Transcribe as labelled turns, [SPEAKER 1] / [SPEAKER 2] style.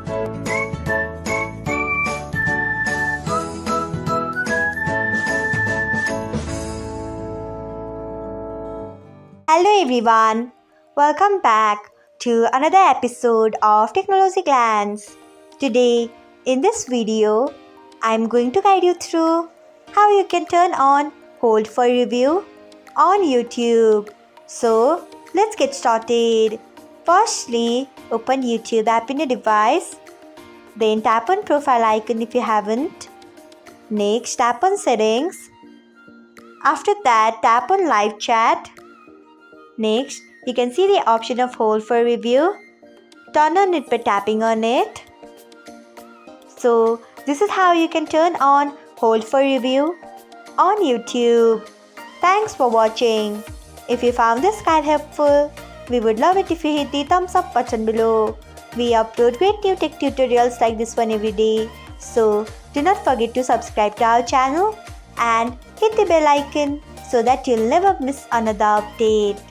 [SPEAKER 1] Hello everyone, welcome back to another episode of Technologyglance. Today, in this video, I'm going to guide you through how you can turn on Hold for Review on YouTube. So, let's get started. Firstly, open YouTube app in your device. Then tap on profile icon if you haven't. Next, tap on settings. After that, tap on live chat. Next, you can see the option of Hold for Review. Turn on it by tapping on it. So, this is how you can turn on Hold for Review on YouTube. Thanks for watching. If you found this guide helpful, we would love it if you hit the thumbs up button below. We upload great new tech tutorials like this one every day. So, do not forget to subscribe to our channel and hit the bell icon so that you'll never miss another update.